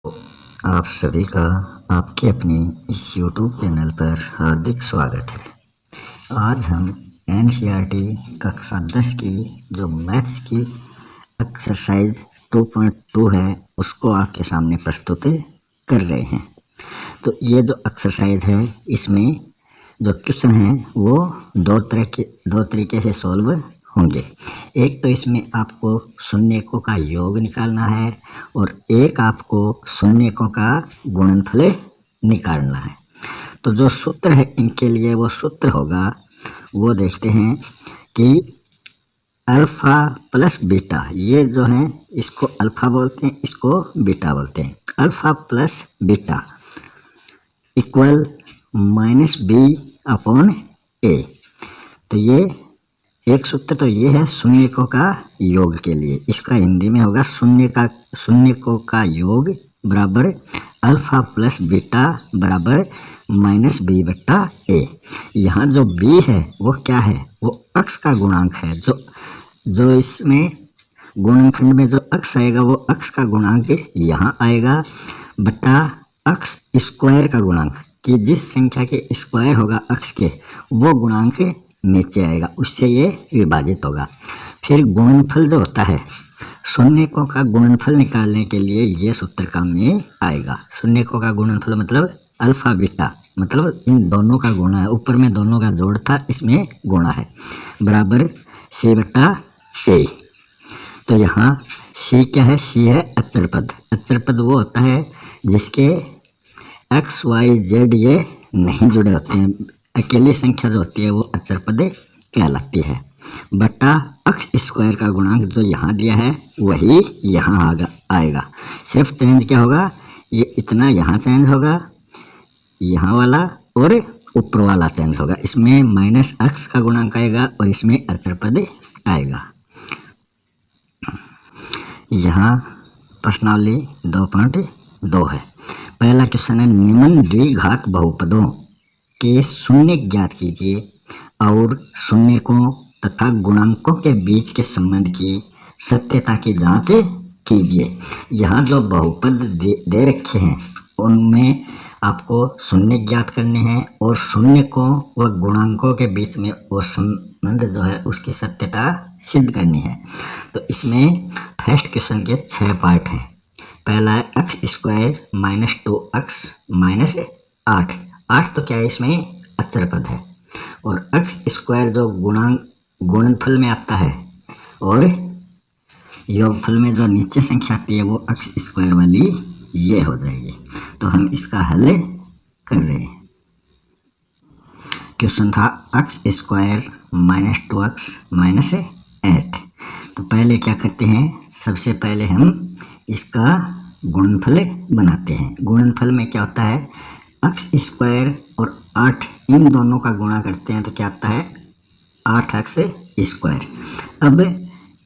आप सभी का आपके अपने इस YouTube चैनल पर हार्दिक स्वागत है। आज हम NCERT कक्षा 10 की जो मैथ्स की एक्सरसाइज 2.2 है उसको आपके सामने प्रस्तुत कर रहे हैं। तो ये जो एक्सरसाइज है इसमें जो क्वेश्चन है वो दो तरीके से सॉल्व होंगे। एक तो इसमें आपको शून्यकों का योग निकालना है और एक आपको शून्यकों का गुणनफल निकालना है। तो जो सूत्र है इनके लिए वो सूत्र होगा, वो देखते हैं कि अल्फ़ा प्लस बीटा, ये जो है इसको अल्फ़ा बोलते हैं, इसको बीटा बोलते हैं। Alpha plus beta equal minus B upon A. तो ये एक सूत्र तो ये है शून्यकों का योग के लिए। इसका हिंदी में होगा शून्यकों का योग बराबर अल्फ़ा प्लस बीटा बराबर माइनस बी बट्टा ए। यहाँ जो बी है वो क्या है, वो अक्ष का गुणांक है। जो इसमें गुणनखंड में जो अक्ष आएगा वो अक्ष का गुणांक यहाँ आएगा बट्टा अक्ष स्क्वायर का गुणांक, कि जिस संख्या के स्क्वायर होगा अक्ष के वो गुणांक नीचे आएगा, उससे ये विभाजित होगा। फिर गुणनफल जो होता है, शून्यकों का गुणनफल निकालने के लिए ये सूत्र काम में आएगा। शून्यकों का गुणनफल मतलब अल्फा बीटा, मतलब इन दोनों का गुणा है। ऊपर में दोनों का जोड़ था, इसमें गुणा है, बराबर सी बट्टा ए। तो यहाँ सी क्या है, सी है अचर पद। अचर पद वो होता है जिसके एक्स वाई जेड ये नहीं जुड़े होते हैं, अकेली संख्या जो होती है वो अचर पद कहलाती है। बटा अक्ष स्क्वायर का गुणांक जो यहाँ दिया है वही यहाँ आएगा। सिर्फ चेंज क्या होगा, ये इतना यहाँ चेंज होगा, यहाँ वाला और ऊपर वाला चेंज होगा। इसमें माइनस अक्ष का गुणांक आएगा और इसमें अचर पद आएगा। यहाँ प्रश्नावली 2.2 है। पहला क्वेश्चन है, निम्न द्विघात बहुपदों के शून्य ज्ञात कीजिए और शून्यकों तथा गुणांकों के बीच के संबंध की सत्यता की जांच कीजिए। यहाँ जो बहुपद दे रखे हैं उनमें आपको शून्य ज्ञात करने हैं और शून्यकों व गुणांकों के बीच में वो संबंध जो है उसकी सत्यता सिद्ध करनी है। तो इसमें फर्स्ट क्वेश्चन के 6 पार्ट हैं। पहला है x square minus 2x minus 8। 8 तो क्या है, इसमें अचर पद है, और एक्स स्क्वायर जो गुणनफल में आता है और योगफल में जो नीचे संख्या आती है वो एक्स स्क्वायर वाली ये हो जाएगी। तो हम इसका हल कर रहे हैं। क्वेश्चन था x square minus 2x minus 8। तो पहले क्या करते हैं, सबसे पहले हम इसका गुणनफल बनाते हैं। गुणनफल में क्या होता है, एक्स स्क्वायर और 8 इन दोनों का गुणा करते हैं तो क्या आता है 8x स्क्वायर। अब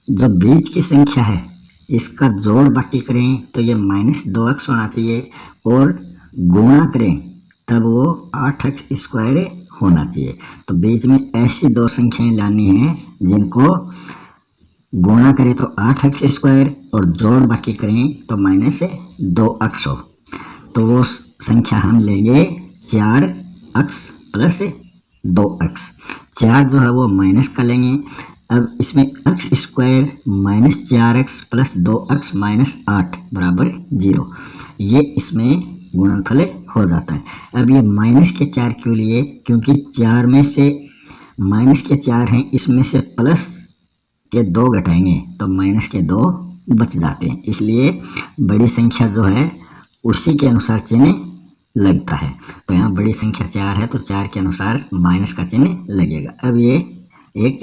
जो बीच की संख्या है इसका जोड़ बाकी करें तो ये माइनस 2x होना चाहिए, और गुणा करें तब वो 8x स्क्वायर होना चाहिए। तो बीच में ऐसी दो संख्याएं लानी हैं जिनको गुणा करें तो 8x स्क्वायर और जोड़ बाकी करें तो माइनस 2x हो। तो वो संख्या हम लेंगे 4x प्लस 2x। 4 जो है वो माइनस का लेंगे। अब इसमें x square minus 4x plus 2x minus 8 बराबर 0, ये इसमें गुणनफल हो जाता है। अब ये माइनस के 4 क्यों लिए, क्योंकि 4 में से माइनस के 4 हैं, इसमें से प्लस के 2 घटाएंगे तो माइनस के 2 बच जाते हैं, इसलिए बड़ी संख्या जो है उसी के अनुसार चिन्ह लगता है। तो यहाँ बड़ी संख्या 4 है तो 4 के अनुसार माइनस का चिन्ह लगेगा। अब ये एक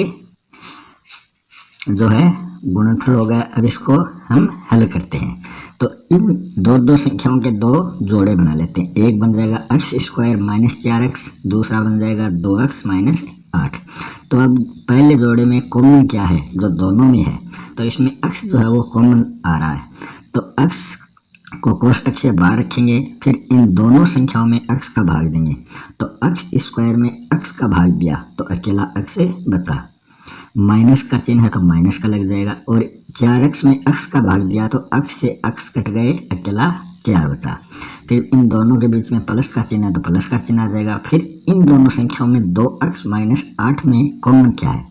जो है गुणनफल हो गया। अब इसको हम हल करते हैं। तो इन दो संख्याओं के 2 जोड़े बना लेते हैं। एक बन जाएगा एक्स स्क्वायर माइनस 4x, दूसरा बन जाएगा 2x माइनस 8। तो अब पहले जोड़े में कॉमन क्या है, जो दोनों में है, तो इसमें x जो है वो कॉमन आ रहा है। तो x को कोष्टक से बाहर रखेंगे, फिर इन दोनों संख्याओं में x का भाग देंगे। तो x स्क्वायर में x का भाग दिया तो अकेला x बचा, माइनस का चिन्ह है तो माइनस का लग जाएगा, और 4x में x का भाग दिया तो x से x कट गए, अकेला 4 बचा। फिर इन दोनों के बीच में प्लस का चिन्ह है तो प्लस का चिन्ह आ जाएगा। फिर इन दोनों संख्याओं में 2x माइनस 8 में कॉमन क्या है,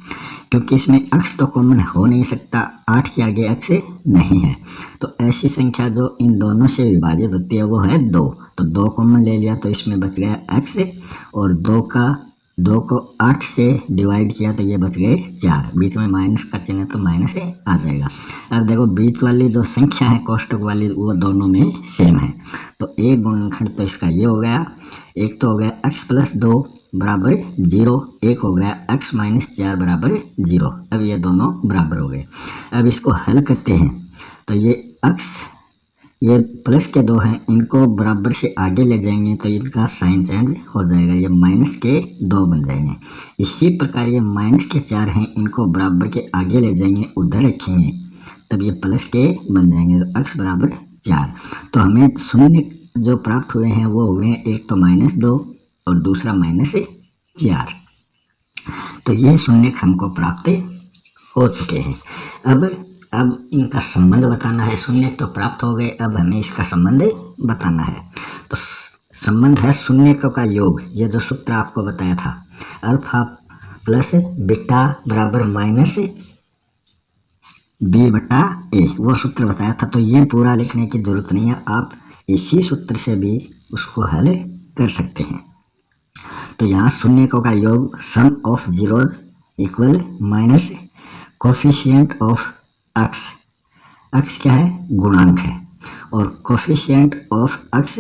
क्योंकि इसमें x तो कॉमन हो नहीं सकता, 8 के आगे x नहीं है, तो ऐसी संख्या जो इन दोनों से विभाजित होती है वो है 2। तो 2 कॉमन ले लिया तो इसमें बच गया x, और 2 को 8 से डिवाइड किया तो ये बच गए 4। बीच में माइनस का चिन्ह तो माइनस आ जाएगा। अब देखो बीच वाली जो संख्या है कोष्टक वाली वो दोनों में सेम है, तो एक गुणनखंड तो इसका ये हो गया। एक तो हो गया x प्लस 2 बराबर 0, एक हो गया x माइनस 4 बराबर 0। अब ये दोनों बराबर हो गए। अब इसको हल करते हैं तो ये प्लस के 2 हैं, इनको बराबर से आगे ले जाएंगे तो इनका साइन चेंज हो जाएगा, ये माइनस के 2 बन जाएंगे। इसी प्रकार ये माइनस के 4 हैं, इनको बराबर के आगे ले जाएंगे, उधर रखेंगे तब ये प्लस के बन जाएंगे, तो x बराबर 4। तो हमें शून्य जो प्राप्त हुए हैं वो हुए हैं, एक तो -2 और दूसरा -4। तो ये शून्य हमको प्राप्त हो चुके हैं। अब इनका संबंध बताना है। शून्य तो प्राप्त हो गए, अब हमें इसका संबंध बताना है। तो संबंध है शून्यकों का योग। ये जो सूत्र आपको बताया था, अल्फा प्लस बीटा बराबर माइनस b बटा a, वो सूत्र बताया था। तो ये पूरा लिखने की जरूरत नहीं है, आप इसी सूत्र से भी उसको हल कर सकते हैं। तो यहाँ शून्यकों का योग sum of zero equal minus coefficient of x क्या है, गुणांक है, और कोफिशिएंट ऑफ x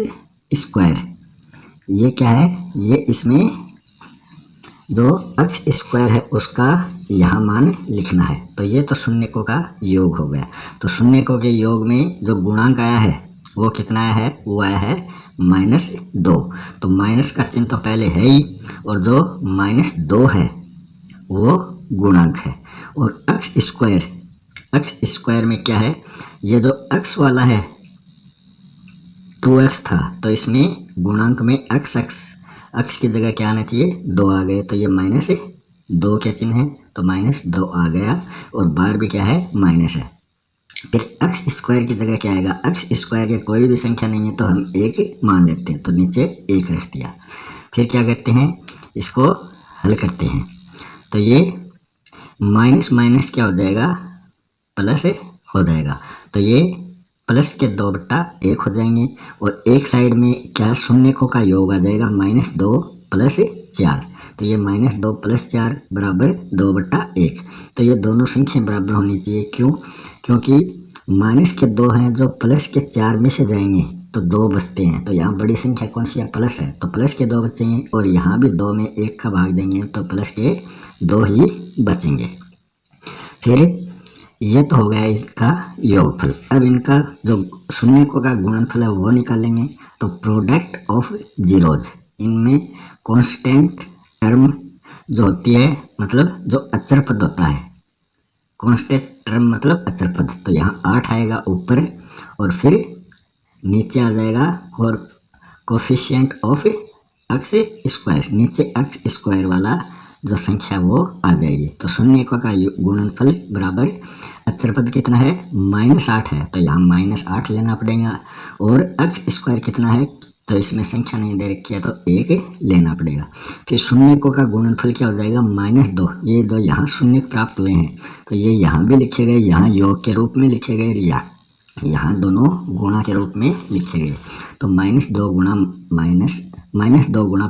स्क्वायर ये क्या है, ये इसमें जो x स्क्वायर है उसका यहाँ मान लिखना है। तो ये तो शून्यकों का योग हो गया। तो शून्यकों के योग में जो गुणांक आया है वो कितना आया है, वो आया है -2। तो माइनस का चिन्ह तो पहले है ही, और जो -2 है वो गुणांक है। और x स्क्वायर में क्या है, ये जो x वाला है 2x था, तो इसमें गुणांक में x की जगह क्या आना चाहिए, 2 आ गए, तो ये -2 के चिन्ह है तो -2 आ गया, और बार भी क्या है, माइनस है। फिर x स्क्वायर की जगह क्या आएगा, x स्क्वायर के कोई भी संख्या नहीं है तो हम 1 मान लेते हैं, तो नीचे 1 रख दिया। फिर क्या करते हैं, इसको हल करते हैं तो ये माइनस माइनस क्या हो जाएगा, प्लस हो जाएगा। तो ये प्लस के 2 बटा 1 हो जाएंगे, और एक साइड में क्या शून्यकों का योग आ जाएगा -2 प्लस 4। तो ये -2 प्लस 4 बराबर 2 बटा 1। तो ये दोनों संख्या बराबर होनी चाहिए। क्यों, क्योंकि माइनस के 2 हैं जो प्लस के 4 में से जाएंगे तो 2 बचते हैं। तो यहाँ बड़ी संख्या कौन सी है, प्लस है, तो प्लस के 2 बचेंगे, और यहाँ भी 2 में 1 का भाग देंगे तो प्लस के 2 ही बचेंगे। फिर ये तो हो गया इसका योगफल। अब इनका जो शून्यकों का गुणनफल है वो निकालेंगे। तो प्रोडक्ट ऑफ जीरोज, इनमें कांस्टेंट टर्म जो होती है, मतलब जो अचर पद होता है, कांस्टेंट टर्म मतलब अचर पद, तो यहाँ 8 आएगा ऊपर, और फिर नीचे आ जाएगा और कोफिशिएंट ऑफ x स्क्वायर, नीचे x स्क्वायर वाला जो संख्या वो आ जाएगी। तो शून्यकों का गुणनफल बराबर अचर पद कितना है, -8 है, तो यहाँ -8 लेना पड़ेगा, और x स्क्वायर कितना है, तो इसमें संख्या नहीं दे रखी है तो 1 लेना पड़ेगा। फिर शून्यकों का गुणनफल क्या हो जाएगा, -2। ये दो यहाँ शून्य प्राप्त हुए हैं तो ये यहाँ भी लिखे गए, यहाँ योग के रूप में लिखे गए, यहाँ दोनों गुणा के रूप में लिखे गए। तो -2 गुणा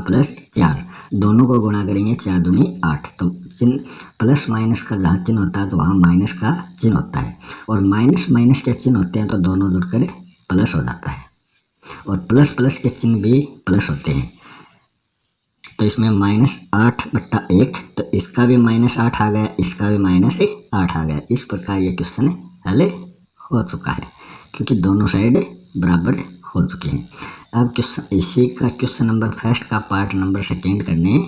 +4, दोनों को गुणा करेंगे, 4 दूनी 8। तो चिन्ह प्लस माइनस का जहाँ चिन्ह होता है तो वहाँ माइनस का चिन्ह होता है, और माइनस माइनस के चिन्ह होते हैं तो दोनों जुड़कर प्लस हो जाता है, और प्लस प्लस के चिन्ह भी प्लस होते हैं। तो इसमें -8 बटा 1, तो इसका भी -8 आ गया, इसका भी -8 आ गया। इस प्रकार ये क्वेश्चन हल हो चुका है, क्योंकि दोनों साइड बराबर हो चुके हैं। अब क्वेश्चन इसी का क्वेश्चन नंबर फर्स्ट का पार्ट नंबर सेकेंड करने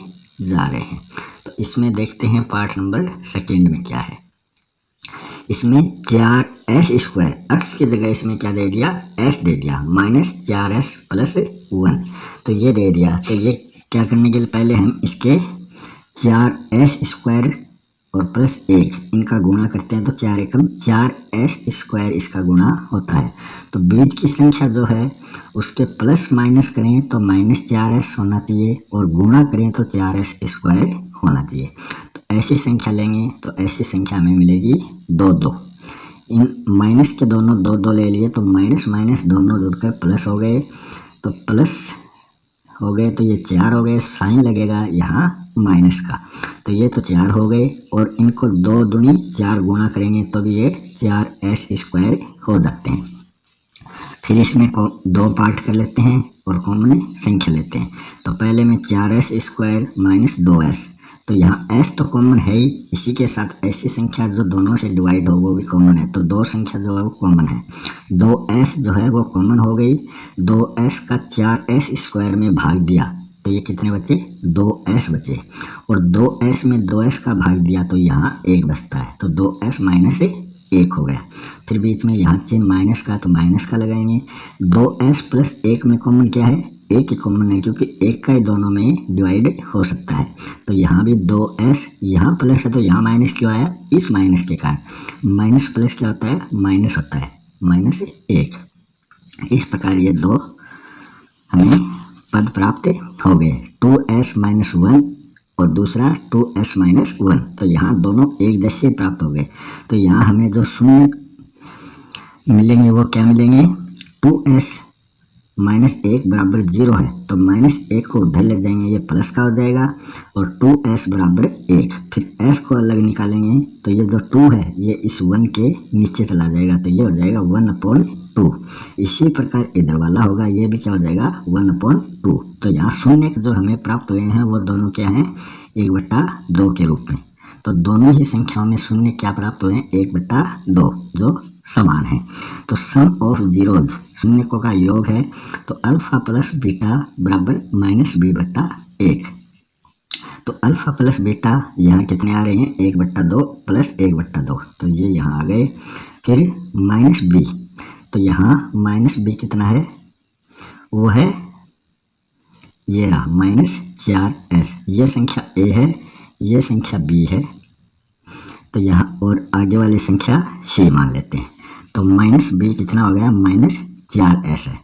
जा रहे हैं। तो इसमें देखते हैं पार्ट नंबर सेकेंड में क्या है। इसमें 4s स्क्वायर, x की जगह इसमें क्या दे दिया, s दे दिया, -4s + 1, तो ये दे दिया। तो ये क्या करने के लिए, पहले हम इसके 4s स्क्वायर और +1 इनका गुणा करते हैं, तो 4 एकम 4s स्क्वायर इसका गुणा होता है। तो बीच की संख्या जो है उसके प्लस माइनस करें तो -4s होना चाहिए और गुणा करें तो 4s² होना चाहिए। तो ऐसी संख्या लेंगे तो ऐसी संख्या हमें मिलेगी 2 2। इन माइनस के दोनों 2 2 ले लिए तो माइनस माइनस दोनों जुड़कर प्लस हो गए, तो प्लस हो गए तो ये 4 हो गए, साइन लगेगा यहाँ माइनस का, तो ये तो 4 हो गए और इनको 2 दूनी 4 गुणा करेंगे तो भी ये 4s² हो जाते हैं। फिर इसमें को 2 पार्ट कर लेते हैं और कॉमन संख्या लेते हैं। तो पहले में 4s² माइनस 2s, तो यहाँ s तो कॉमन है ही, इसी के साथ ऐसी संख्या जो दोनों से डिवाइड हो वो भी कॉमन है, तो 2 संख्या जो है वो कॉमन है। 2s जो है वो कॉमन हो गई, 2s का 4s² में भाग दिया तो ये कितने बचे, 2s बचे, और 2s में 2s का भाग दिया तो यहाँ 1 बचता है, तो 2s माइनस 1 हो गया। फिर बीच में यहाँ चिन्ह माइनस का, तो माइनस का लगाएंगे। 2s प्लस 1 में कॉमन क्या है, 1 ही कॉमन है, क्योंकि 1 का ही दोनों में डिवाइड हो सकता है। तो यहाँ भी 2s, यहाँ प्लस है तो यहाँ माइनस क्यों आया, इस माइनस के कारण। माइनस प्लस क्या होता है, माइनस होता है, -1। इस प्रकार ये 2 हमें पद प्राप्त हो गए, 2s-1 और दूसरा 2s-1। तो यहाँ दोनों एक जैसे प्राप्त हो गए। तो यहाँ हमें जो शून्य मिलेंगे वो क्या मिलेंगे, 2s-1 बराबर 0 है, तो -1 को उधर ले जाएंगे, ये प्लस का हो जाएगा, और 2s बराबर 1। फिर s को अलग निकालेंगे तो ये जो 2 है ये इस 1 के नीचे चला जाएगा, तो ये हो जाएगा 1/2। इसी प्रकार इधर वाला होगा, ये भी क्या हो जाएगा, 1/2। तो यहाँ शून्य जो हमें प्राप्त हुए हैं वो दोनों क्या हैं, 1/2 के रूप में। तो दोनों ही संख्याओं में शून्य क्या प्राप्त हुए हैं, 1/2 जो समान है। तो सम ऑफ जीरोज शून्यकों का योग है, तो अल्फा प्लस बीटा बराबर -b/1। तो अल्फा प्लस बीटा यहाँ कितने आ रहे हैं, 1/2 प्लस 1/2, तो ये यहाँ आ गए। फिर -b, तो यहाँ -b कितना है, वो है ये रहा -4s। ये संख्या a है, ये संख्या b है, तो यहाँ और आगे वाली संख्या c मान लेते हैं। तो -b कितना हो गया, -4s है,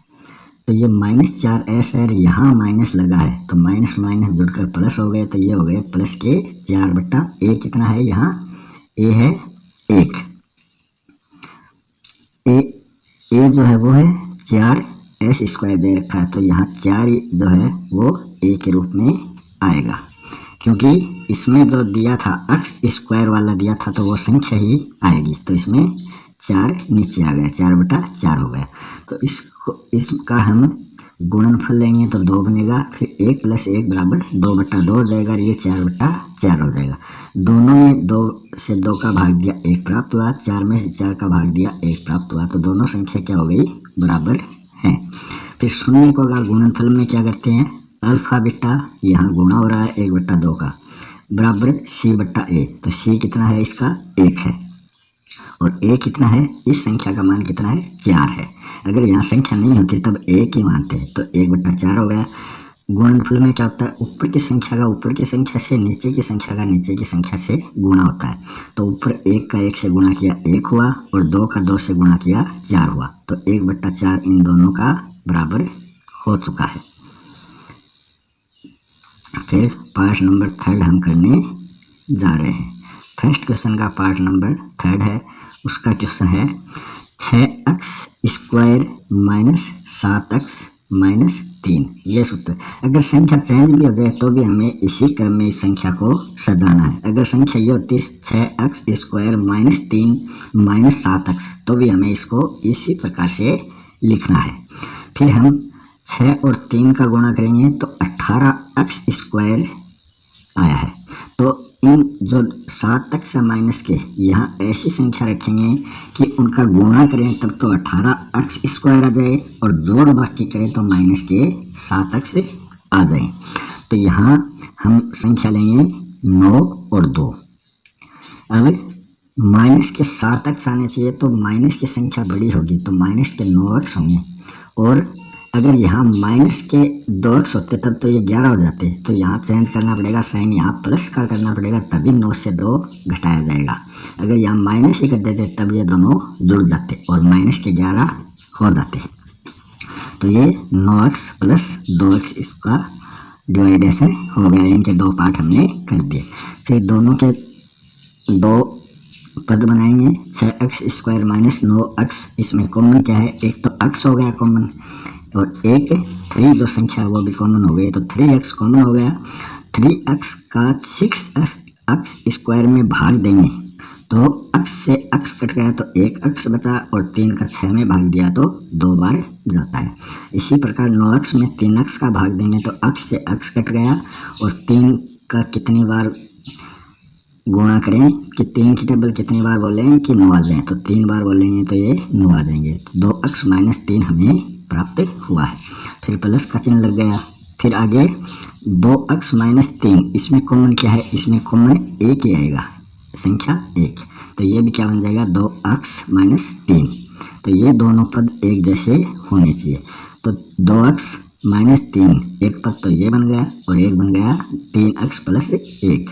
तो ये -4s है, यहाँ माइनस लगा है तो माइनस माइनस जुड़कर प्लस हो गए, तो ये हो गए प्लस के 4/a। कितना है यहाँ, a है 1, a जो है वो है 4s² दे रखा है, तो यहाँ 4 जो है वो a के रूप में आएगा, क्योंकि इसमें जो दिया था x² वाला दिया था तो वो संख्या ही आएगी, तो इसमें 4 नीचे आ गया, 4/4 हो गया। तो इसका हम गुणनफल लेंगे तो 2 बनेगा, फिर 1 + 1 बराबर 2/2 हो जाएगा, ये 4/4 हो जाएगा। दोनों में 2 से 2 का भाग दिया 1 प्राप्त हुआ, 4 में से 4 का भाग दिया 1 प्राप्त हुआ, तो दोनों संख्या क्या हो गई, बराबर है। फिर शून्य को अगर गुणनफल में क्या करते हैं, अल्फा बीटा यहाँ गुणा हो रहा है 1/2 का, बराबर c/a, तो c कितना है इसका, 1 है, और a कितना है, इस संख्या का मान कितना है, 4 है। अगर यहाँ संख्या नहीं होती तब 1 ही मानते हैं, तो 1/4 हो गया। गुणनफल में क्या होता है, ऊपर की संख्या का ऊपर की संख्या से, नीचे की संख्या का नीचे की संख्या से गुणा होता है। तो ऊपर 1 का 1 से गुणा किया 1 हुआ, और 2 का 2 से गुणा किया 4 हुआ, तो 1/4 इन दोनों का बराबर हो चुका है। फिर पार्ट नंबर 3 हम करने जा रहे हैं। फर्स्ट क्वेश्चन का पार्ट नंबर 3 है, उसका क्वेश्चन है 6x² - 7x - 3। ये सूत्र, अगर संख्या चेंज भी हो जाए तो भी हमें इसी क्रम में इस संख्या को सजाना है। अगर संख्या ये होती 6x² - 3 - 7x, तो भी हमें इसको इसी प्रकार से लिखना है। फिर हम 6 और 3 का गुणा करेंगे तो 18x² आया है, तो इन जो 7x माइनस के यहाँ ऐसी संख्या रखेंगे कि उनका गुणा करें तब तो 18x² आ जाए, और जोड़ बाकी करें तो माइनस के 7x आ जाए। तो यहाँ हम संख्या लेंगे 9 और 2। अब माइनस के 7x आने चाहिए, तो माइनस की संख्या बड़ी होगी तो माइनस के 9x होंगे, और अगर यहाँ माइनस के 2x होते तब तो ये 11 हो जाते, तो यहाँ चेंज करना पड़ेगा, साइन यहाँ प्लस का करना पड़ेगा, तभी 9 से 2 घटाया जाएगा। अगर यहाँ माइनस ही कर देते तब ये दोनों जुड़ जाते और माइनस के 11 हो जाते। तो ये 9x प्लस 2x इसका डिवाइडेशन हो गया, इनके दो पार्ट हमने कर दिए। फिर दोनों के दो पद बनाएंगे, 6x स्क्वायर माइनस 9x, इसमें कॉमन क्या है, एक तो x हो गया कॉमन और एक 3 जो संख्या वो भी कॉमन हो गई, तो 3x कॉमन हो गया। 3x का 6x स्क्वायर में भाग देंगे तो x से x कट गया तो एक x बचा और 3 का 6 में भाग दिया तो 2 बार जाता है। इसी प्रकार 9x में 3x का भाग देंगे तो x से x कट गया और 3 का कितनी बार गुणा करें कि 3 की टेबल कितनी बार बोलेंगे कि 9 आ जाए, तो 3 बार बोलेंगे तो ये 9 आ जाएंगे। 2x माइनस 3 हमें प्राप्त हुआ है। फिर प्लस का चिन्ह लग गया। फिर आगे 2x माइनस 3, इसमें कॉमन क्या है, इसमें कॉमन एक ही आएगा, संख्या 1, तो ये भी क्या बन जाएगा 2x माइनस 3। तो ये दोनों पद एक जैसे होने चाहिए। तो 2x माइनस 3 एक पद तो ये बन गया और एक बन गया 3x प्लस 1,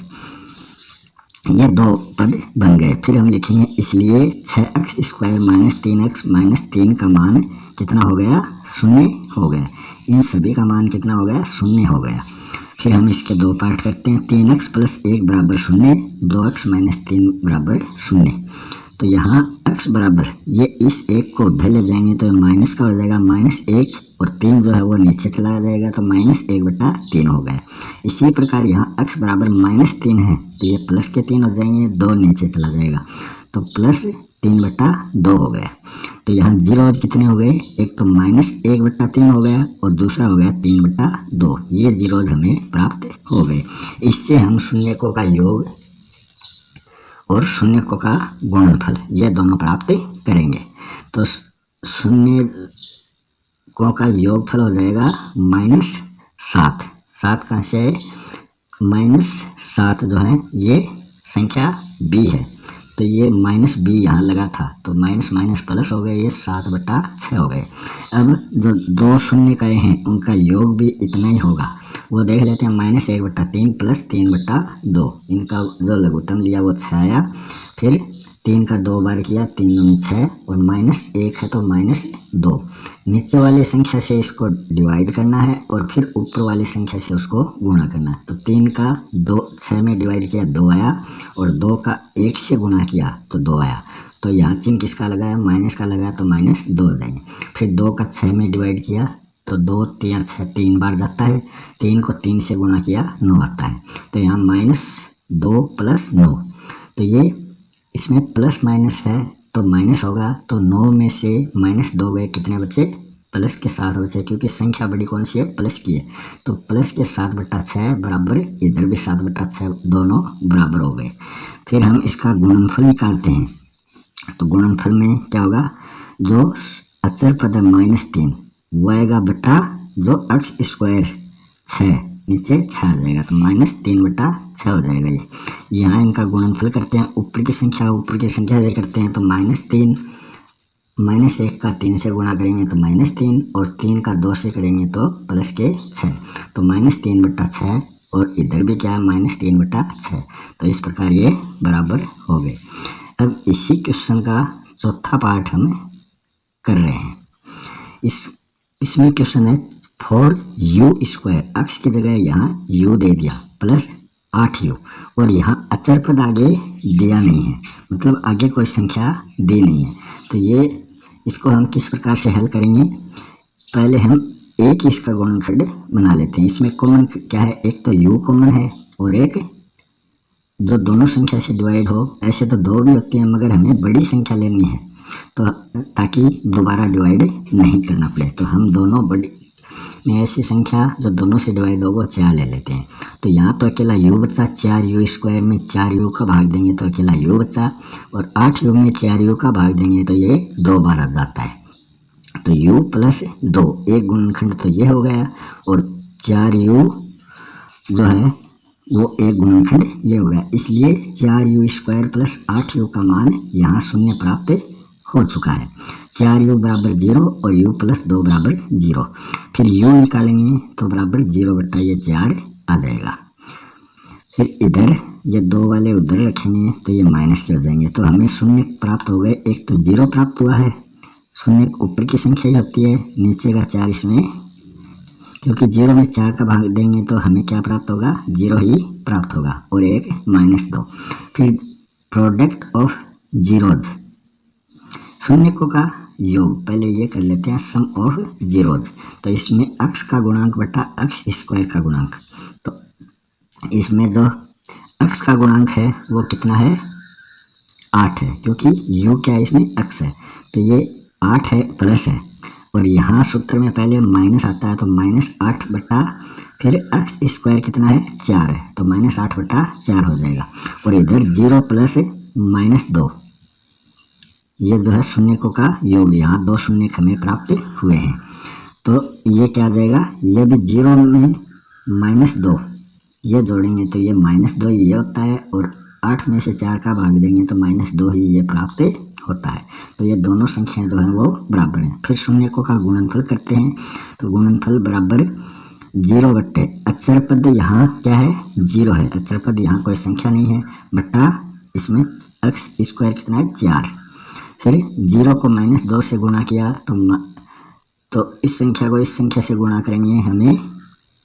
ये दो पद बन गए। फिर हम लिखेंगे इसलिए 6x square minus 3x minus 3 का मान कितना हो गया, 0 हो गया। इन सभी का मान कितना हो गया, 0 हो गया। फिर हम इसके दो पार्ट करते हैं, 3x प्लस 1 बराबर 0, 2x माइनस 3 बराबर 0। तो यहाँ x बराबर ये इस एक को उधर ले जाएंगे तो माइनस का हो जाएगा -1 और 3 जो है वो नीचे चला जाएगा तो -1/3 हो गया। इसी प्रकार यहाँ x बराबर -3 है तो ये प्लस के 3 हो जाएंगे, 2 नीचे चला जाएगा तो +3/2 हो गया। तो यहाँ जीरो कितने हो गए, एक तो -1/3 हो गया और दूसरा हो गया 3/2, ये जीरोज हमें प्राप्त हो गए। इससे हम शून्यकों का योग और शून्यकों का गुणनफल ये दोनों प्राप्त करेंगे। तो शून्यकों का योगफल हो जाएगा -7, 7 कहाँ से है, -7 जो है ये संख्या b है तो ये -b यहाँ लगा था तो माइनस माइनस प्लस हो गए, ये 7/6 हो गए। अब जो दो शून्य कहे हैं उनका योग भी इतना ही होगा, वो देख लेते हैं। -1/3 प्लस 3/2, इनका जो लघुत्तम लिया वो 6 आया। फिर 3 का 2 बार किया, 3 दूनी 6 और -1 है तो -2। नीचे वाली संख्या से इसको डिवाइड करना है और फिर ऊपर वाली संख्या से उसको गुणा करना है। तो 3 का 6 में डिवाइड किया 2 आया और 2 का 1 से गुणा किया तो 2 आया। तो यहाँ चिन्ह किसका लगाया, माइनस का लगाया तो -2 हो जाएंगे। फिर 2 का 6 में डिवाइड किया तो 2 3 6 3 बार जाता है, 3 को 3 से गुणा किया 9 आता है। तो यहाँ -2 प्लस 9, तो ये इसमें प्लस माइनस है तो माइनस होगा, तो 9 में से -2 गए, कितने बचे, प्लस के 7 बचे, क्योंकि संख्या बड़ी कौन सी है, प्लस की है। तो प्लस के 7/6 बराबर, इधर भी 7/6, दोनों बराबर हो गए। फिर हम इसका गुणनफल निकालते हैं। तो गुणनफल में क्या होगा, जो अचर पद है -3 वो आएगा बटा जो x स्क्वायर 6, नीचे 6 आ जाएगा तो -3/6 हो जाएगा। ये यहाँ इनका गुणनफल करते हैं, ऊपर की संख्या से करते हैं तो -3, -1 का 3 से गुणा करेंगे तो -3 और 3 का 2 से करेंगे तो प्लस के 6, तो -3/6 और इधर भी क्या है -3/6। तो इस प्रकार ये बराबर हो गए। अब इसी क्वेश्चन का चौथा पार्ट हम कर रहे हैं। इसमें क्वेश्चन है 4u², x की जगह यहाँ u दे दिया प्लस 8u और यहाँ अचर पद आगे दिया नहीं है, मतलब आगे कोई संख्या दी नहीं है। तो ये इसको हम किस प्रकार से हल करेंगे, पहले हम एक ही इसका गुणनखंड बना लेते हैं। इसमें कॉमन क्या है, एक तो u कॉमन है और एक जो दोनों संख्या से डिवाइड हो। ऐसे तो दो भी होती हैं मगर हमें बड़ी संख्या लेनी है तो ताकि दोबारा डिवाइड नहीं करना पड़े, तो हम दोनों बड़ी में ऐसी संख्या जो दोनों से डिवाइड हो वो 4 ले लेते हैं। तो यहाँ तो अकेला u बचा, 4u² में 4u का भाग देंगे तो अकेला u बचा और 8u में 4u का भाग देंगे तो ये 2 बार आ जाता है। तो u प्लस 2 एक गुणनखंड तो ये हो गया और 4u जो है वो एक गुणनखंड ये हो गया। इसलिए 4u² प्लस 8u का मान यहाँ 0 प्राप्त हो चुका है। 4u बराबर 0 और u प्लस 2 बराबर 0। फिर u निकालेंगे तो बराबर 0/4 आ जाएगा। फिर इधर ये 2 वाले उधर रखेंगे तो ये माइनस के हो जाएंगे, तो हमें 0 प्राप्त हो गए। एक तो 0 प्राप्त हुआ है शून्य ऊपर की संख्या ही होती है, नीचे का 4 इसमें, क्योंकि 0 में 4 का भाग देंगे तो हमें क्या प्राप्त होगा, 0 ही प्राप्त होगा, और एक -2। फिर प्रोडक्ट ऑफ जीरोज, शून्यकों का योग, पहले ये कर लेते हैं सम ऑफ जीरोज। तो इसमें अक्स का गुणांक बटा अक्स स्क्वायर का गुणांक, तो इसमें जो अक्स का गुणांक है वो कितना है, 8 है, क्योंकि यू क्या है, इसमें अक्स है, तो ये 8 है प्लस है, और यहाँ सूत्र में पहले माइनस आता है, तो -8 बटा फिर अक्स स्क्वायर कितना है, 4 है, तो -8 बटा 4 हो जाएगा, और इधर 0 प्लस -2, ये जो है शून्यकों का योग, यहाँ 2 शून्य हमें प्राप्त हुए हैं, तो ये क्या आ जाएगा, ये भी 0 में -2 ये जोड़ेंगे तो ये -2 ये होता है, और 8 में से 4 का भाग देंगे तो -2 ही ये प्राप्त होता है, तो ये दोनों संख्याएं जो हैं वो बराबर हैं। फिर शून्यकों का गुणनफल करते हैं, तो गुणनफल बराबर 0 बट्टे अचर पद, यहाँ क्या है, 0 है, अचर पद यहाँ कोई संख्या नहीं है, बट्टा इसमें एक्स स्क्वायर कितना है, 4। फिर 0 को -2 से गुणा किया तो इस संख्या को इस संख्या से गुणा करेंगे, हमें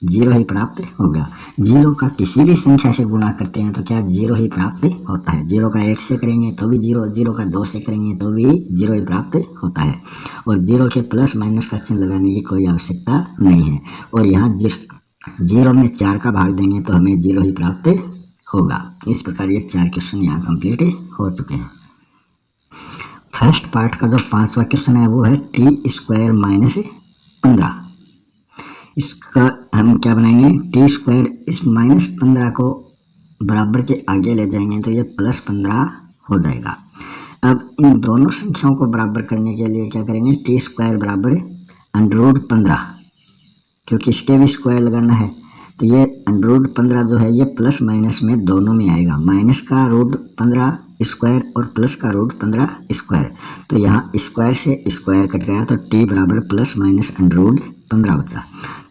0 ही प्राप्त होगा। 0 का किसी भी संख्या से गुणा करते हैं तो क्या 0 ही प्राप्त होता है। 0 का 1 से करेंगे तो भी 0, 0 का 2 से करेंगे तो भी 0 ही प्राप्त होता है, और 0 के प्लस माइनस का चिन्ह लगाने की कोई आवश्यकता नहीं है, और यहाँ 0 में 4 का भाग देंगे तो हमें 0 ही प्राप्त होगा। इस प्रकार ये 4 क्वेश्चन यहाँ कंप्लीट हो चुके हैं। फर्स्ट पार्ट का जो 5वां क्वेश्चन है वो है t² -15। इसका हम क्या बनाएंगे, t² इस -15 को बराबर के आगे ले जाएंगे तो ये +15 हो जाएगा। अब इन दोनों संख्याओं को बराबर करने के लिए क्या करेंगे, t² बराबर √15, क्योंकि इसके भी स्क्वायर लगाना है, तो ये √15 जो है ये प्लस माइनस में दोनों में आएगा, माइनस का √15 स्क्वायर और प्लस का √15 स्क्वायर, तो यहाँ स्क्वायर से स्क्वायर कट गया तो t बराबर +- बचा।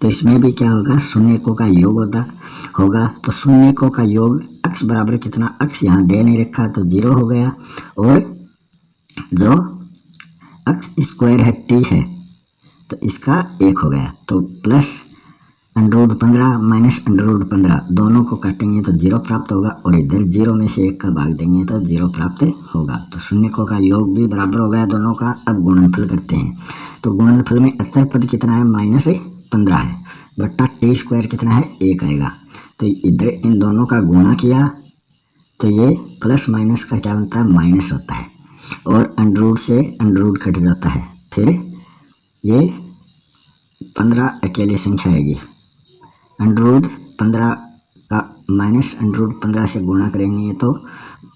तो इसमें भी क्या होगा, शून्यकों का योग होगा, तो शून्यकों का योग अक्स बराबर कितना, अक्स यहाँ दे नहीं रखा तो 0 हो गया, और जो अक्स स्क्वायर है t है तो इसका 1 हो गया, तो +15 -15 दोनों को काटेंगे तो 0 प्राप्त होगा, और इधर 0 में से 1 का भाग देंगे तो 0 प्राप्त होगा। तो शून्यकों का योग भी बराबर हो गया दोनों का। अब गुणनफल करते हैं, तो गुणनफल में अचर पद कितना है, -15 है, बट्टा t² कितना है, 1 आएगा, तो इधर इन दोनों का गुणा किया तो ये प्लस माइनस का क्या बनता है, माइनस होता है, और अंडरूट से अंडरूट कट जाता है, फिर ये 15 अकेले संख्या आएगी, √15 का -√15 से गुणा करेंगे तो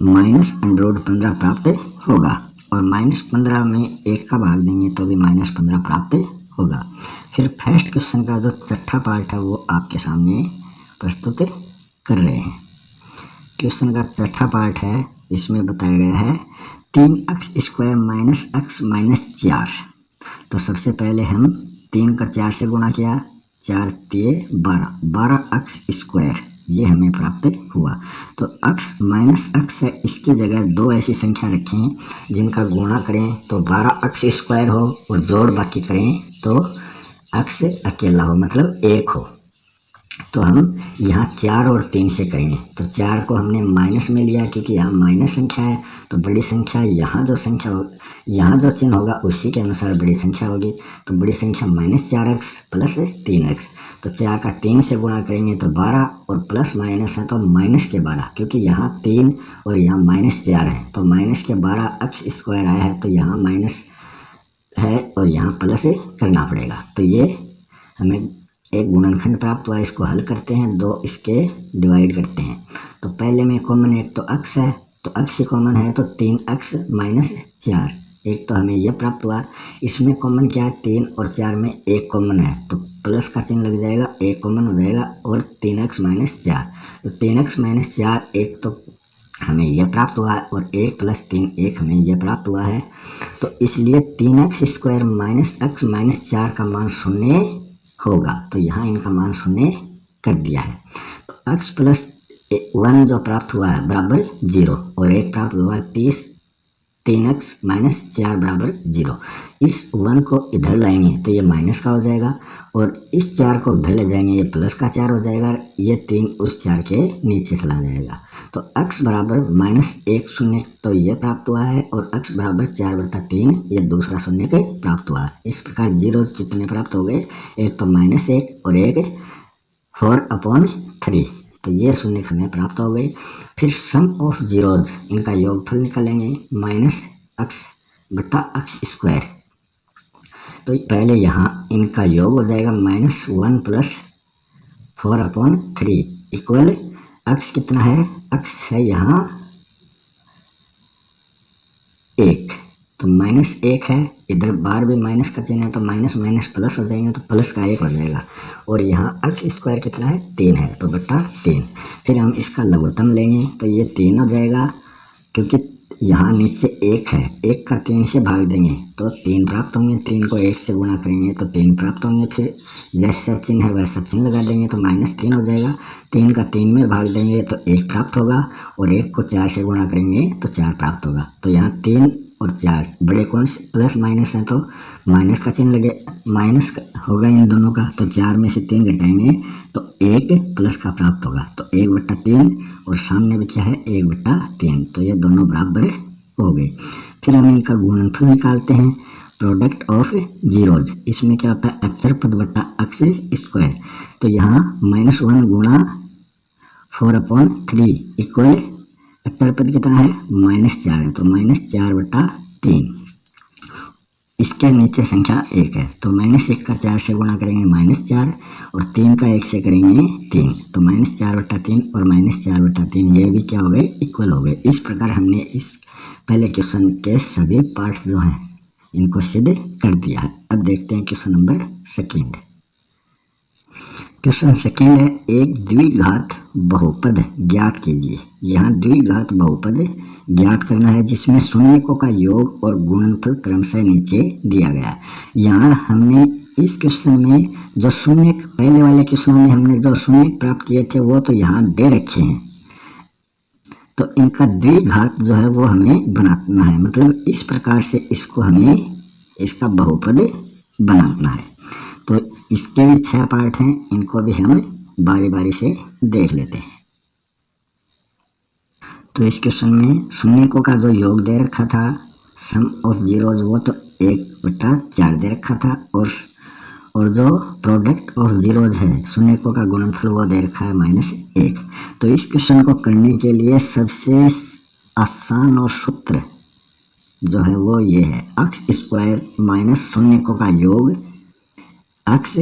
-√15 प्राप्त होगा, और -15 में 1 का भाग देंगे तो भी -15 प्राप्त होगा। फिर फर्स्ट क्वेश्चन का जो छठा पार्ट है वो आपके सामने प्रस्तुत कर रहे हैं। क्वेश्चन का छठा पार्ट है, इसमें बताया गया है 3x² - x - 4। तो सबसे पहले हम 3 का 4 से गुणा किया, 4 × 12x² ये हमें प्राप्त हुआ। तो x - x है, इसकी जगह 2 ऐसी संख्या रखें जिनका गुणा करें तो 12x² हो, और जोड़ बाकी करें तो x अकेला हो, मतलब 1 हो। तो हम यहाँ 4 और 3 से करेंगे, तो 4 को हमने माइनस में लिया क्योंकि यहाँ माइनस संख्या है, तो बड़ी संख्या यहाँ जो जो चिन्ह होगा उसी के अनुसार बड़ी संख्या होगी, तो बड़ी संख्या -4x + 3x, तो 4 का 3 से गुणा करेंगे तो 12, और प्लस माइनस है तो -12, क्योंकि यहाँ 3 और यहाँ -4 है, तो -12x² आया है, तो यहाँ माइनस है और यहाँ प्लस करना पड़ेगा। तो ये हमें एक गुणनखंड प्राप्त हुआ, इसको हल करते हैं, 2 इसके डिवाइड करते हैं। तो पहले में कॉमन एक तो x है, तो x कॉमन है तो 3x - 4, एक तो हमें यह प्राप्त हुआ। इसमें कॉमन क्या है, 3 और 4 में 1 कॉमन है, तो प्लस का चिन्ह लग जाएगा, 1 कॉमन हो जाएगा, और 3x - 4, तो 3x - 4 एक तो हमें यह प्राप्त हुआ, और 1 + 3 1 हमें यह प्राप्त हुआ है। तो इसलिए 3x² - x - 4 का मान 0 होगा, तो यहाँ इनका मान 0 कर दिया है। तो x + 1 जो प्राप्त हुआ है बराबर 0, और 1 प्राप्त हुआ 30 3x माइनस 4 बराबर 0। इस 1 को इधर लाएंगे तो ये माइनस का हो जाएगा, और इस 4 को उधर ले जाएंगे ये प्लस का 4 हो जाएगा, ये 3 उस 4 के नीचे चला जाएगा। तो x बराबर -1 शून्य तो ये प्राप्त हुआ है, और x बराबर 4/3 ये दूसरा शून्य के प्राप्त हुआ है। इस प्रकार जीरो कितने प्राप्त हो गए, एक तो -1 और एक 4/3, तो ये शून्य हमें प्राप्त हो गई। फिर सम ऑफ जीरोज, इनका योगफल निकालेंगे, -x/x²। तो पहले यहाँ इनका योग हो जाएगा -1 + 4/3 इक्वल x कितना है, x है यहाँ 1, तो -1 है, इधर बार भी माइनस का चिन्ह है तो माइनस माइनस प्लस हो जाएंगे, तो प्लस का 1 हो जाएगा, और यहाँ x² कितना है 3 है, तो बटा 3। फिर हम इसका लघुत्तम लेंगे तो ये 3 हो जाएगा, क्योंकि यहाँ नीचे 1 है, 1 का 3 से भाग देंगे तो 3 प्राप्त होंगे, 3 को 1 से गुणा करेंगे तो 3 प्राप्त होंगे। फिर जैसा चिन्ह है वैसा चिन्ह लगा देंगे तो -3 हो जाएगा, 3 का 3 में भाग देंगे तो 1 प्राप्त होगा, और 1 को 4 से गुणा करेंगे तो 4 प्राप्त होगा। तो यहाँ 3 और 4 बड़े कौन से प्लस माइनस है, तो माइनस का चिन्ह लगे, माइनस होगा इन दोनों का, तो 4 में से 3 घटाएंगे तो 1 प्लस का प्राप्त होगा, तो 1/3, और सामने भी क्या है 1/3, तो ये दोनों बराबर हो गए। फिर हम इनका गुणनफल निकालते हैं, प्रोडक्ट ऑफ जीरोज। इसमें क्या होता है, अक्षर पद बटा x², तो यहाँ -1 गुणा 4/3 इक्वल अक्षर पद कितना है -4 है, तो -4/3। इसके नीचे संख्या 1 है, तो -1 का 4 से गुणा करेंगे -4, और 3 का 1 से करेंगे 3, तो -4/3 और -4/3 ये भी क्या हो गए, इक्वल हो गए। इस प्रकार हमने इस पहले क्वेश्चन के सभी पार्ट्स जो हैं इनको सिद्ध कर दिया है। अब देखते हैं question number second. Question second है, एक द्विघात बहुपद ज्ञात कीजिए। यहाँ द्विघात बहुपद ज्ञात करना है जिसमें शून्यकों का योग और गुणनफल क्रमशः नीचे दिया गया है। यहाँ हमने इस क्वेश्चन में जो शून्य, पहले वाले क्वेश्चन में हमने जो शून्य प्राप्त किए थे वो तो यहाँ दे रखे हैं, तो इनका द्विघात जो है वो हमें बनाना है, मतलब इस प्रकार से इसको हमें इसका बहुपद बनाना है। तो इसके भी 6 पार्ट हैं, इनको भी हम बारी बारी से देख लेते हैं। तो इस क्वेश्चन में शून्यकों का जो योग दे रखा था सम ऑफ जीरोज वो तो 1/4 दे रखा था, और जो प्रोडक्ट ऑफ जीरोज है शून्यकों का गुणनफल वो दे रखा है -1। तो इस क्वेश्चन को करने के लिए सबसे आसान और सूत्र जो है वो ये है, x² माइनस शून्यकों का योग x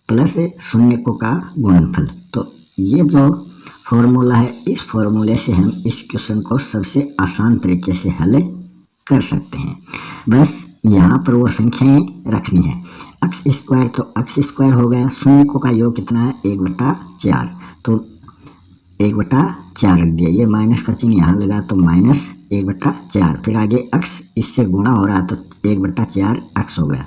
प्लस शून्यकों का गुणनफल। तो ये जो फॉर्मूला है, इस फॉर्मूले से हम इस क्वेश्चन को सबसे आसान तरीके से हल कर सकते हैं। बस यहाँ पर वो संख्याएं रखनी है, x² तो x² हो गया, शून्यकों का योग कितना है 1/4, तो 1/4 रख दिया, ये माइनस का चिन्ह यहाँ लगा तो -1/4। फिर आगे x इससे गुणा हो रहा तो 1/4 x हो गया।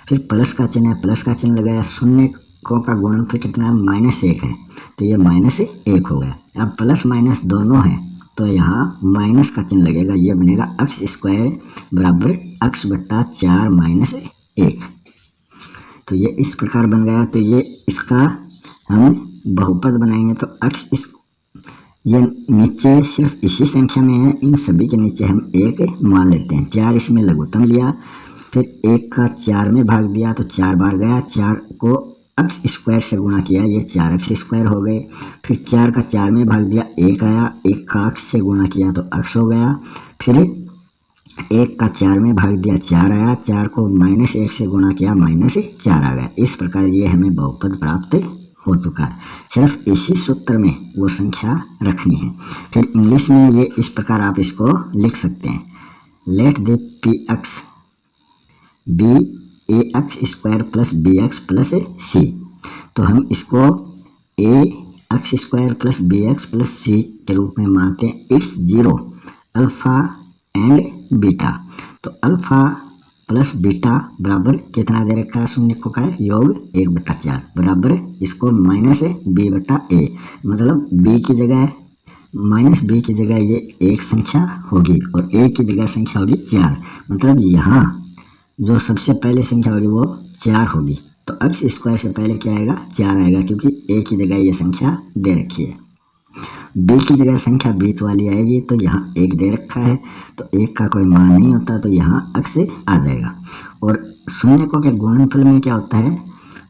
फिर प्लस का चिन्ह है, प्लस का चिन्ह लगाया, शून्यकों का गुणनफल कितना है -1 है, तो ये -1 हो गया। अब प्लस माइनस दोनों है तो यहाँ माइनस का चिन्ह लगेगा, ये बनेगा x² बराबर x/4 - 1। तो ये इस प्रकार बन गया। तो ये इसका हम बहुपद बनाएंगे तो ये नीचे सिर्फ इसी संख्या में है, इन सभी के नीचे हम 1 मान लेते हैं। 4 इसमें लघुत्तम लिया, फिर 1 का 4 में भाग दिया तो 4 बार गया, 4 को x² से गुणा किया, ये 4x² हो गए। फिर 4 का 4 में भाग दिया, 1 आया, 1 का x से गुणा किया तो x हो गया। फिर 1 का 4 में भाग दिया, 4 आया, 4 को -1 से गुणा किया, -4 आ गया। इस प्रकार ये हमें बहुपद प्राप्त हो चुका है। सिर्फ इसी सूत्र में वो संख्या रखनी है। फिर इंग्लिश में ये इस प्रकार आप इसको लिख सकते हैं, let the px be ax² + bx + c। तो हम इसको ax² + bx + c के रूप में मानते हैं। It's 0 alpha and beta. तो अल्फा प्लस बीटा बराबर कितना दे रखा है, शून्यकों का योग 1/4 बराबर इसको -b/a, मतलब b की जगह माइनस बी की जगह ये एक संख्या होगी और ए की जगह संख्या होगी 4, मतलब यहाँ जो सबसे पहले संख्या होगी वो 4 होगी। तो एक्स स्क्वायर से पहले क्या आएगा, 4 आएगा, क्योंकि ए की जगह ये संख्या दे रखी है। बी की जगह संख्या बीच वाली आएगी, तो यहाँ 1 दे रखा है, तो 1 का कोई मान नहीं होता, तो यहाँ एक्स आ जाएगा। और शून्यकों के गुणनफल में क्या होता है,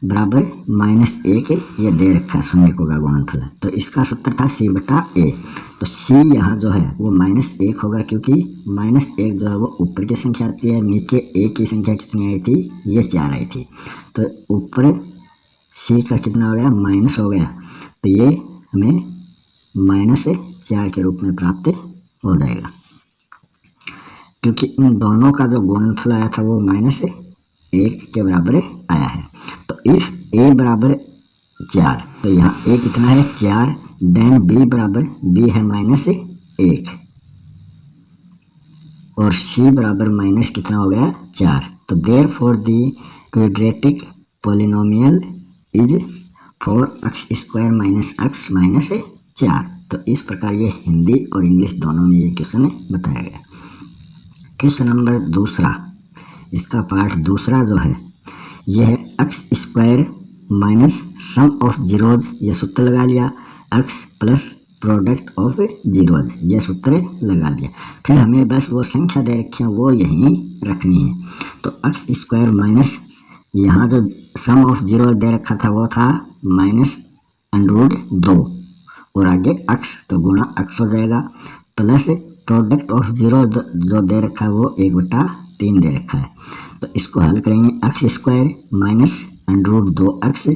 बराबर -1 ये दे रखा है शून्यकों का गुणनफल, तो इसका सूत्र था c/a। तो c यहाँ जो है वो -1 होगा, क्योंकि -1 जो है वो ऊपर की संख्या आती है, नीचे a की संख्या कितनी आई थी, ये 4 आई थी, तो ऊपर c का कितना हो गया, माइनस हो गया, तो ये हमें -4 के रूप में प्राप्त हो जाएगा, क्योंकि इन दोनों का जो गुणनफल आया था वो -1 के बराबर आया है। तो इफ a बराबर 4, तो यहाँ a कितना है, 4, देन b बराबर b है -1 और c बराबर माइनस कितना हो गया, 4। तो therefore the quadratic polynomial is 4x² - x - 4। तो इस प्रकार ये हिंदी और इंग्लिश दोनों में ये क्वेश्चन बताया गया। क्वेश्चन नंबर दूसरा, इसका पार्ट दूसरा जो है यह है x² minus sum of zeros, ये सूत्र लगा लिया, x plus product of zeros, ये सूत्र लगा लिया। फिर हमें बस वो संख्या दे रखी है वो यहीं रखनी है। तो x² माइनस यहाँ जो सम ऑफ जीरो दे रखा था वो था -√2 और आगे x, तो गुणा x हो जाएगा, प्लस प्रोडक्ट ऑफ जीरो जो दे रखा है वो 1/3 दे रखा है। तो इसको हल करेंगे, x² माइनस √2x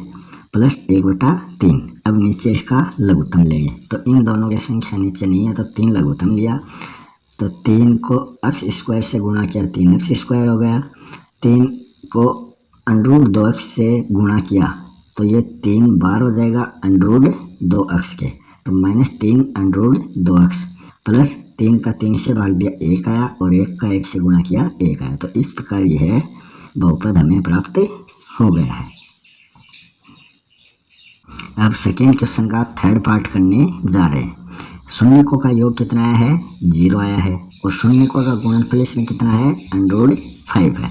प्लस 1/3। अब नीचे इसका लघुत्तम लेंगे, तो इन दोनों की संख्या नीचे नहीं है, तो 3 लघुत्तम लिया, तो 3 को x² से गुणा किया, 3x² हो गया, 3 को √2x से गुणा किया, तो ये 3 बार हो जाएगा √2x के, तो -3 √2x प्लस 3 का 3 से भाग दिया 1 आया और 1 का 1 से गुणा किया 1 आया। तो इस प्रकार यह बहुपद हमें प्राप्त हो गया है। अब सेकेंड क्वेश्चन का थर्ड पार्ट करने जा रहे हैं। शून्यकों का योग कितना आया है, 0 आया है, और शून्यकों का गुणनफल इसमें कितना है, √5 है।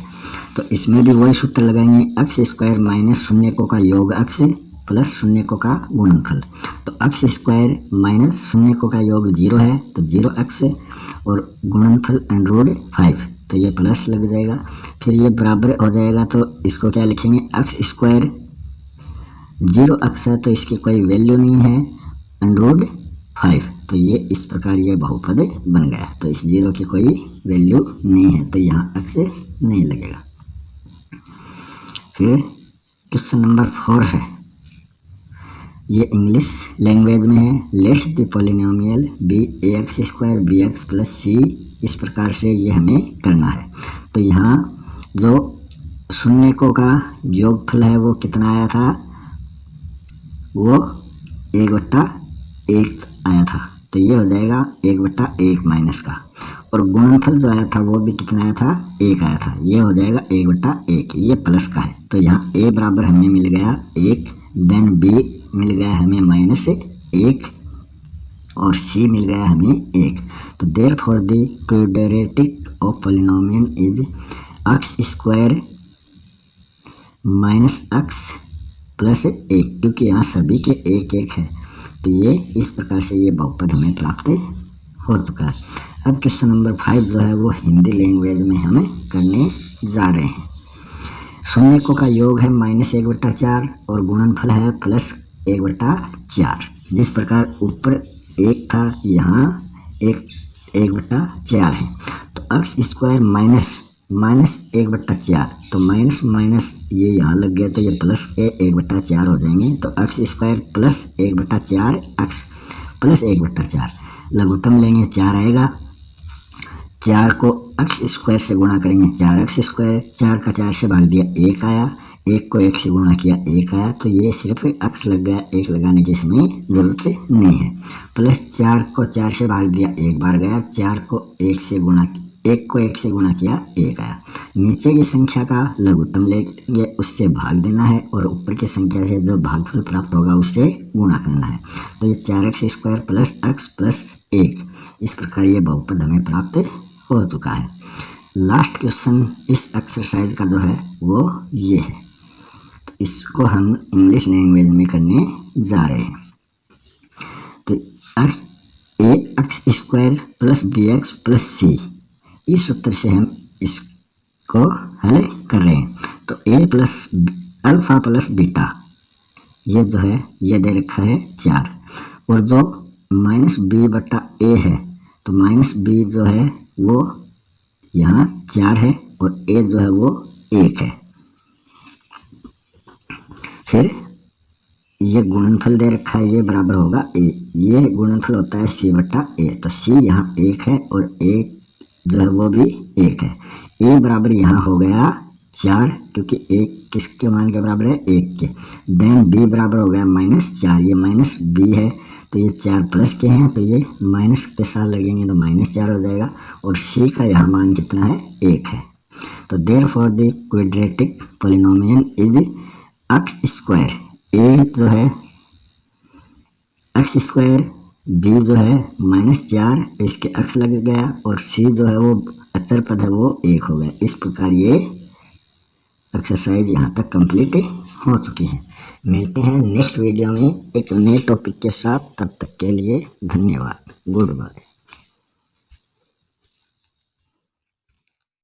तो इसमें भी वही सूत्र लगाएंगे, x² माइनस शून्यकों का योग x प्लस शून्यकों का गुणनफल। तो x² माइनस शून्यकों का योग 0 है, तो 0x और गुणनफल √5, तो ये प्लस लग जाएगा। फिर ये बराबर हो जाएगा, तो इसको क्या लिखेंगे, x², 0x है तो इसकी कोई वैल्यू नहीं है, √5, तो ये इस प्रकार ये बहुपद बन गया। तो इस 0 की कोई वैल्यू नहीं है, तो यहाँ x नहीं लगेगा। फिर क्वेश्चन नंबर 4 है, ये इंग्लिश लैंग्वेज में है। Let's the polynomial be ax² bx plus c, इस प्रकार से ये हमें करना है। तो यहाँ जो शून्यकों का योगफल है वो कितना आया था, वो 1/1 आया था, तो ये हो जाएगा 1/1 माइनस का, और गुणनफल जो आया था वो भी कितना आया था, 1 आया था, ये हो जाएगा 1/1, ये प्लस का है। तो यहाँ a बराबर हमें मिल गया 1, देन b मिल गया हमें -1 और c मिल गया हमें 1। तो therefore the quadratic of polynomial is x² minus x plus 1, क्योंकि यहाँ सभी के 1 है, तो ये इस प्रकार से ये बहुपद हमें प्राप्त हो चुका है। अब क्वेश्चन नंबर 5 जो है वो हिंदी लैंग्वेज में हमें करने जा रहे हैं। शून्यकों का योग है -1/4 और गुणनफल है +1/4। जिस प्रकार ऊपर 1 था, यहाँ 1/4 है, तो x² माइनस 1/4, तो माइनस माइनस ये यहाँ लग गया, तो ये प्लस के 1/4 हो जाएंगे। तो x² प्लस 1/4 x प्लस 1/4, लघुत्तम लेंगे 4 आएगा, 4 को x² से गुणा करेंगे 4x², 4 का 4 से भाग दिया 1 आया, 1 को 1 से गुणा किया 1 आया, तो ये सिर्फ x लग गया, 1 लगाने की इसमें ज़रूरत नहीं है। प्लस 4 को 4 से भाग दिया 1 बार गया, 4 को 1 से गुणा एक को एक से गुणा किया, एक आया। नीचे की संख्या का लघुत्तम लेंगे, उससे भाग देना है, और ऊपर की संख्या से जो भागफल प्राप्त होगा उससे गुणा करना है। तो ये 4x² प्लस x प्लस 1, इस प्रकार ये बहुपद हमें प्राप्त हो चुका है। लास्ट क्वेश्चन इस एक्सरसाइज का जो है वो ये है, तो इसको हम इंग्लिश लैंग्वेज में करने जा रहे हैं। तो ax² plus bx plus c, इस सूत्र से हम इसको हल कर रहे हैं। तो a plus alpha plus beta, ये जो है ये दे रखा है 4, और जो माइनस b बटा a है, तो माइनस b जो है वो यहाँ 4 है, और a जो है वो 1 है। फिर ये गुणनफल दे रखा है, ये बराबर होगा a, ये गुणनफल होता है c बटा a, तो c यहाँ 1 है और a जो है वो भी 1 है। a बराबर यहाँ हो गया 4, क्योंकि 1 किसके मान के बराबर है, 1 के। देन b बराबर हो गया -4, ये माइनस b है, तो ये 4 प्लस के हैं, तो ये माइनस के साथ लगेंगे तो -4 हो जाएगा, और c का यहाँ मान कितना है, 1 है। तो therefore the quadratic polynomial is x², a जो है x², b जो है -4, इसके x लग गया, और c जो है वो अचर पद है वो 1 हो गया। इस प्रकार ये एक्सरसाइज यहाँ तक कंप्लीट हो चुकी है। मिलते हैं नेक्स्ट वीडियो में एक नए टॉपिक के साथ, तब तक के लिए धन्यवाद, गुड बाय।